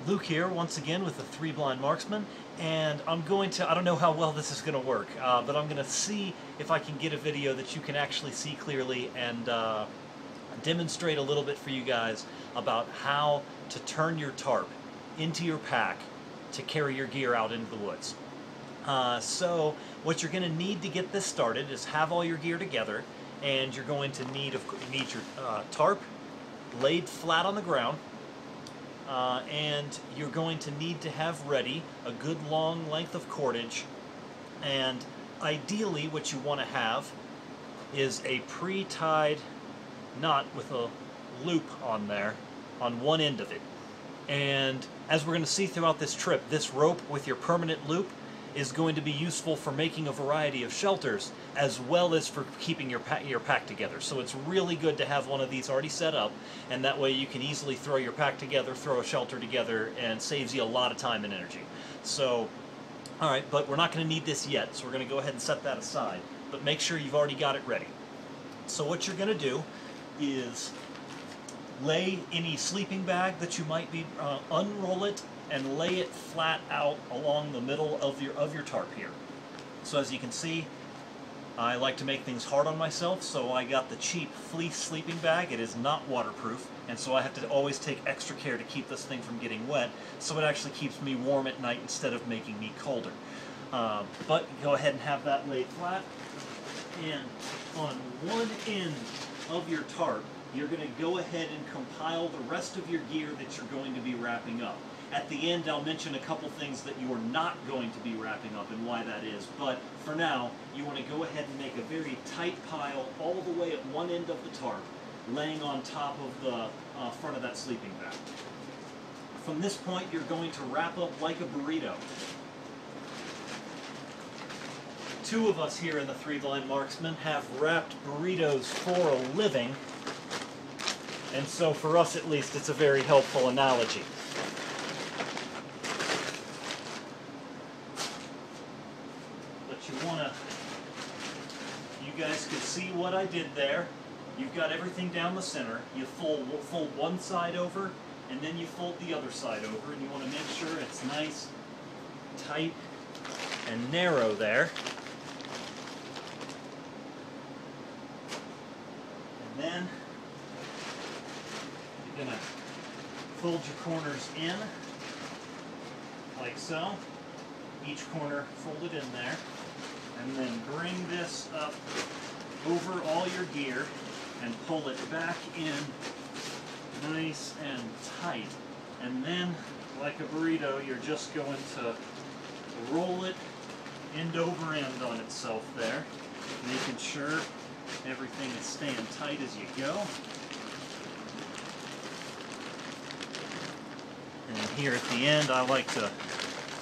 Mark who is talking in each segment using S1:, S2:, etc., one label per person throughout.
S1: Luke here, once again with the Three Blind Marksmen, and I'm going to, I don't know how well this is going to work, but I'm going to see if I can get a video that you can actually see clearly and demonstrate a little bit for you guys about how to turn your tarp into your pack to carry your gear out into the woods. So what you're going to need to get this started is have all your gear together, and you're going to need your tarp laid flat on the ground. And you're going to need to have ready a good long length of cordage, and ideally what you want to have is a pre-tied knot with a loop on there on one end of it. And as we're going to see throughout this trip, this rope with your permanent loop is going to be useful for making a variety of shelters as well as for keeping your pack together. So it's really good to have one of these already set up, and that way you can easily throw your pack together, throw a shelter together, and saves you a lot of time and energy. So, alright, but we're not going to need this yet, so we're going to go ahead and set that aside. But make sure you've already got it ready. So what you're going to do is lay any sleeping bag that you might be, unroll it, and lay it flat out along the middle of your tarp here. So as you can see, I like to make things hard on myself, so I got the cheap fleece sleeping bag. It is not waterproof, and so I have to always take extra care to keep this thing from getting wet, so it actually keeps me warm at night instead of making me colder. But go ahead and have that laid flat, and on one end of your tarp, you're going to go ahead and compile the rest of your gear that you're going to be wrapping up. At the end, I'll mention a couple things that you are not going to be wrapping up and why that is, but for now, you want to go ahead and make a very tight pile all the way at one end of the tarp, laying on top of the front of that sleeping bag. From this point, you're going to wrap up like a burrito. Two of us here in the Three Blind Marksmen have wrapped burritos for a living, and so for us at least, it's a very helpful analogy. You guys could see what I did there. You've got everything down the center. You fold one side over, and then you fold the other side over, and you want to make sure it's nice, tight, and narrow there. And then you're going to fold your corners in, like so. Each corner folded in there. And then bring this up over all your gear and pull it back in nice and tight. And then, like a burrito, you're just going to roll it end over end on itself there, making sure everything is staying tight as you go. And here at the end, I like to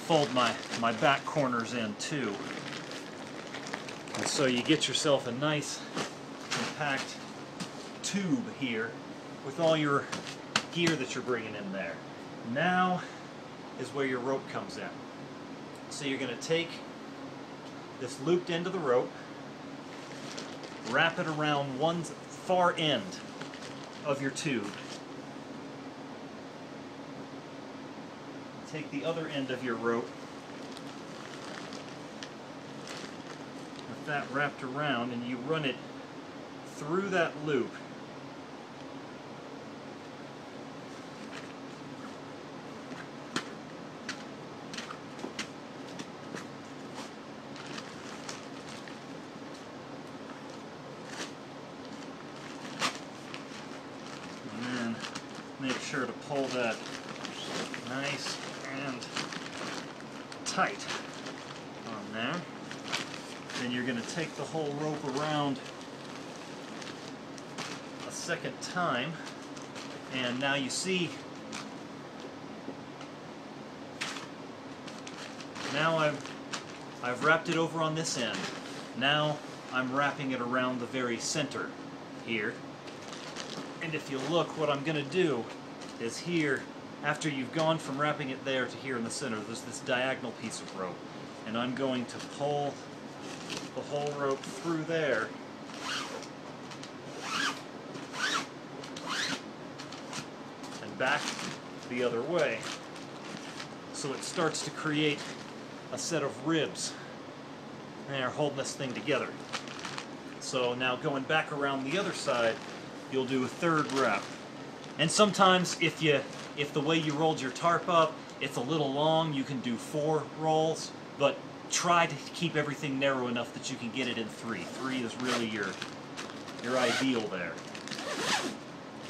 S1: fold my back corners in too. And so you get yourself a nice compact tube here with all your gear that you're bringing in there. Now is where your rope comes in. So you're going to take this looped end of the rope, wrap it around one far end of your tube. Take the other end of your rope, that wrapped around, and you run it through that loop. And then make sure to pull that nice and tight on there. Then you're going to take the whole rope around a second time, and now you see, now I've wrapped it over on this end. Now I'm wrapping it around the very center here. And if you look, what I'm going to do is here, after you've gone from wrapping it there to here in the center, there's this diagonal piece of rope, and I'm going to pull the whole rope through there and back the other way. So it starts to create a set of ribs. They're holding this thing together. So now going back around the other side, you'll do a third wrap. And sometimes if the way you rolled your tarp up, it's a little long, you can do 4 rolls, but try to keep everything narrow enough that you can get it in 3. 3 is really your ideal there.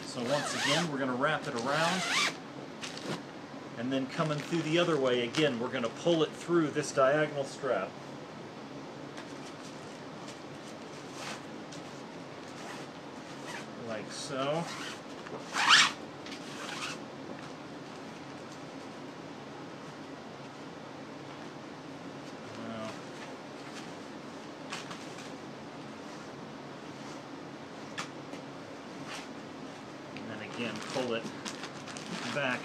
S1: So once again, we're going to wrap it around, and then coming through the other way, again, we're going to pull it through this diagonal strap. Like so. Again, pull it back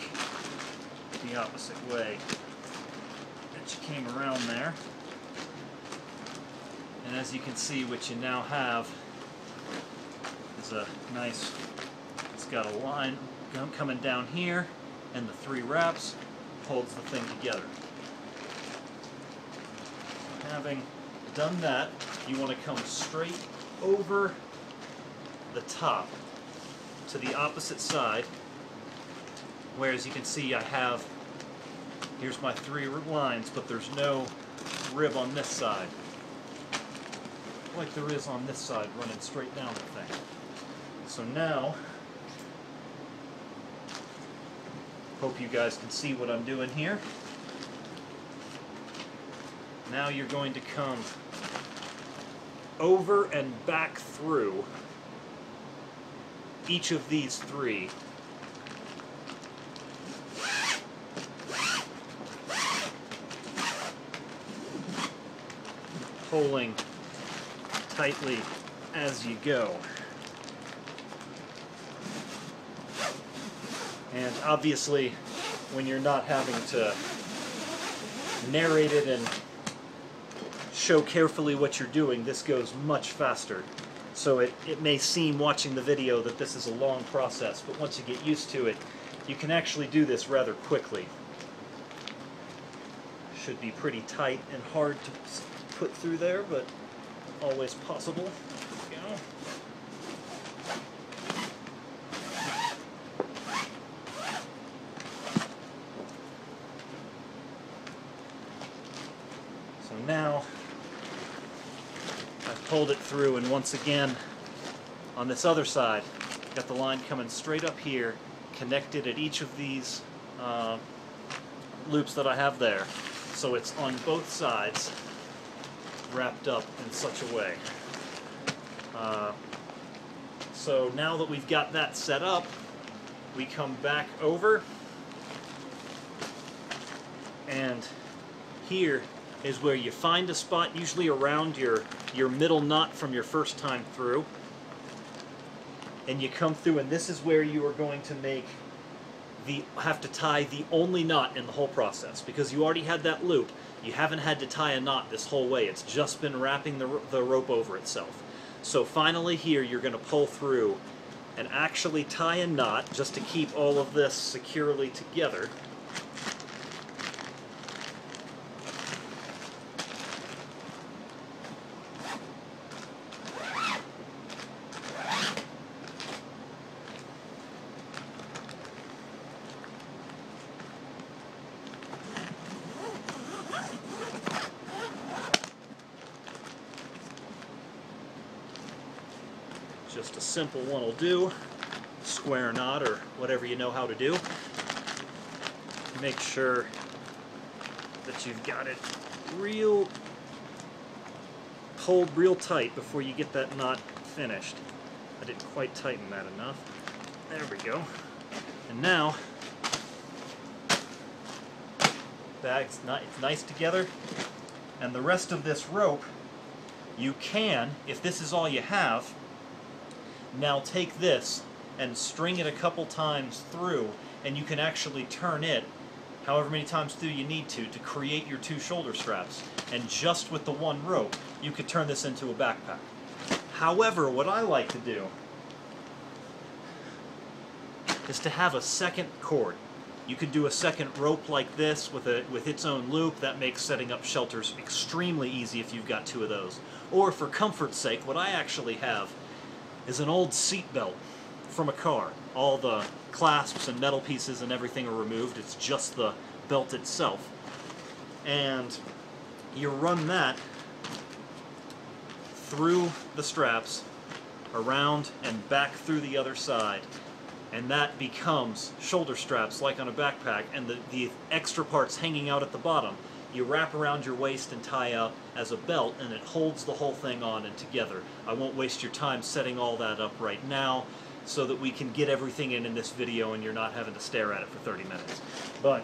S1: the opposite way that you came around there. And as you can see, what you now have is a nice, it's got a line coming down here, and the 3 wraps holds the thing together. Having done that, you want to come straight over the top to the opposite side, where, as you can see, I have, here's my 3 lines, but there's no rib on this side, like there is on this side, running straight down the thing. So now, hope you guys can see what I'm doing here. Now you're going to come over and back through each of these 3. Pulling tightly as you go. And obviously, when you're not having to narrate it and show carefully what you're doing, this goes much faster. So it may seem, watching the video, that this is a long process, but once you get used to it, you can actually do this rather quickly. Should be pretty tight and hard to put through there, but always possible. There we go. So now I've pulled it through, and once again, on this other side, got the line coming straight up here, connected at each of these loops that I have there. So it's on both sides, wrapped up in such a way. So now that we've got that set up, we come back over, and here is where you find a spot, usually around your middle knot from your first time through, and you come through, and this is where you are going to have to tie the only knot in the whole process, because you already had that loop. You haven't had to tie a knot this whole way. It's just been wrapping the rope over itself. So finally here, you're going to pull through and actually tie a knot just to keep all of this securely together. Just a simple one will do, square knot or whatever you know how to do. Make sure that you've got it pulled real tight before you get that knot finished. I didn't quite tighten that enough. There we go. And now, it's nice together, and the rest of this rope, you can, if this is all you have, now take this and string it a couple times through, and you can actually turn it however many times through you need to create your 2 shoulder straps. And just with the one rope, you could turn this into a backpack. However, what I like to do is to have a second cord. You could do a second rope like this with its own loop. That makes setting up shelters extremely easy if you've got two of those. Or for comfort's sake, what I actually have is an old seat belt from a car. All the clasps and metal pieces and everything are removed. It's just the belt itself. And you run that through the straps, around and back through the other side, and that becomes shoulder straps like on a backpack, and the extra parts hanging out at the bottom you wrap around your waist and tie up as a belt, and it holds the whole thing on and together. I won't waste your time setting all that up right now so that we can get everything in this video and you're not having to stare at it for 30 minutes. But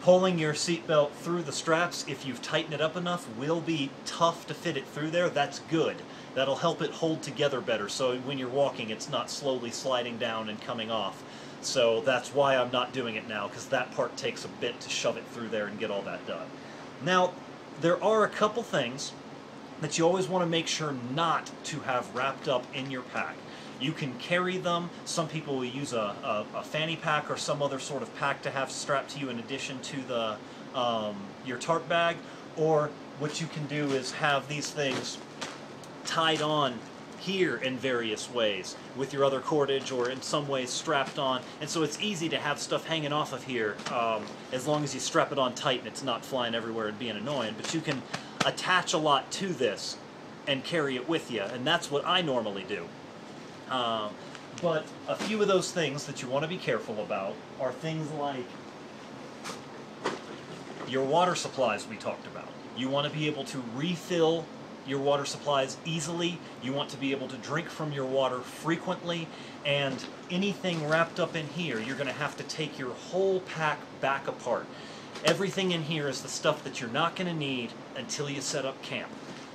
S1: pulling your seatbelt through the straps, if you've tightened it up enough, will be tough to fit it through there. That's good. That'll help it hold together better, so when you're walking it's not slowly sliding down and coming off. So that's why I'm not doing it now, because that part takes a bit to shove it through there and get all that done. Now, there are a couple things that you always want to make sure not to have wrapped up in your pack. You can carry them. Some people will use a fanny pack or some other sort of pack to have strapped to you in addition to the your tarp bag. Or what you can do is have these things tied on here in various ways with your other cordage, or in some ways strapped on. And so it's easy to have stuff hanging off of here as long as you strap it on tight and it's not flying everywhere and being annoying. But you can attach a lot to this and carry it with you, and that's what I normally do. But a few of those things that you want to be careful about are things like your water supplies we talked about. You want to be able to refill your water supplies easily. You want to be able to drink from your water frequently, and anything wrapped up in here, you're going to have to take your whole pack back apart. Everything in here is the stuff that you're not going to need until you set up camp.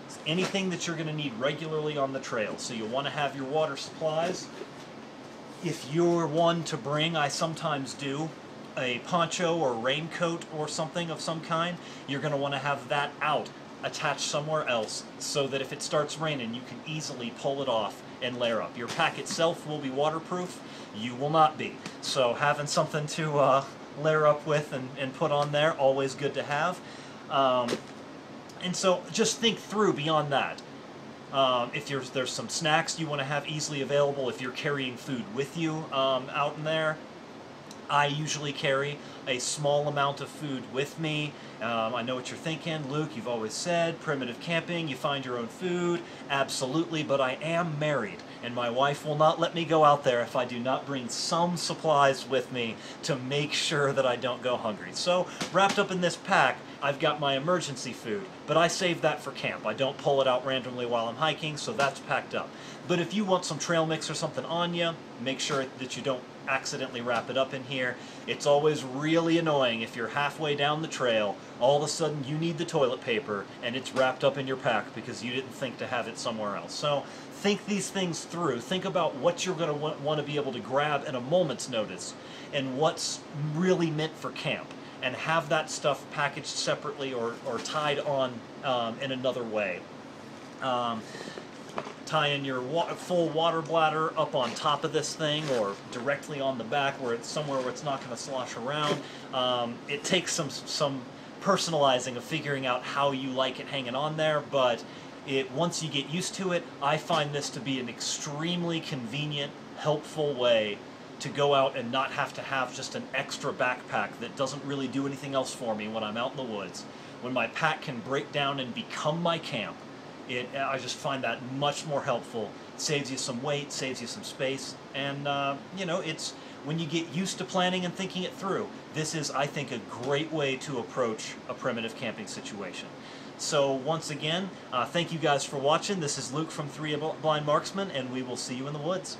S1: It's anything that you're going to need regularly on the trail. So you'll want to have your water supplies. If you're one to bring, I sometimes do, a poncho or raincoat or something of some kind, you're going to want to have that out, attached somewhere else, so that if it starts raining you can easily pull it off and layer up. Your pack itself will be waterproof, you will not be. So having something to layer up with and put on there, always good to have. And so just think through beyond that. If there's some snacks you want to have easily available, if you're carrying food with you out in there, I usually carry a small amount of food with me. I know what you're thinking, Luke, you've always said primitive camping, you find your own food. Absolutely, but I am married, and my wife will not let me go out there if I do not bring some supplies with me to make sure that I don't go hungry. So, wrapped up in this pack, I've got my emergency food, but I save that for camp. I don't pull it out randomly while I'm hiking, so that's packed up. But if you want some trail mix or something on you, make sure that you don't accidentally wrap it up in here. It's always really annoying if you're halfway down the trail, all of a sudden you need the toilet paper and it's wrapped up in your pack because you didn't think to have it somewhere else. So think these things through. Think about what you're going to want to be able to grab at a moment's notice and what's really meant for camp, and have that stuff packaged separately or tied on in another way. Tie in your full water bladder up on top of this thing, or directly on the back where it's somewhere where it's not going to slosh around. It takes some personalizing of figuring out how you like it hanging on there, but once you get used to it, I find this to be an extremely convenient, helpful way to go out and not have to have just an extra backpack that doesn't really do anything else for me when I'm out in the woods. When my pack can break down and become my camp, I just find that much more helpful. It saves you some weight, saves you some space, and you know, it's when you get used to planning and thinking it through, this is, I think, a great way to approach a primitive camping situation. So once again, thank you guys for watching. This is Luke from 3 Blind Marksmen, and we will see you in the woods.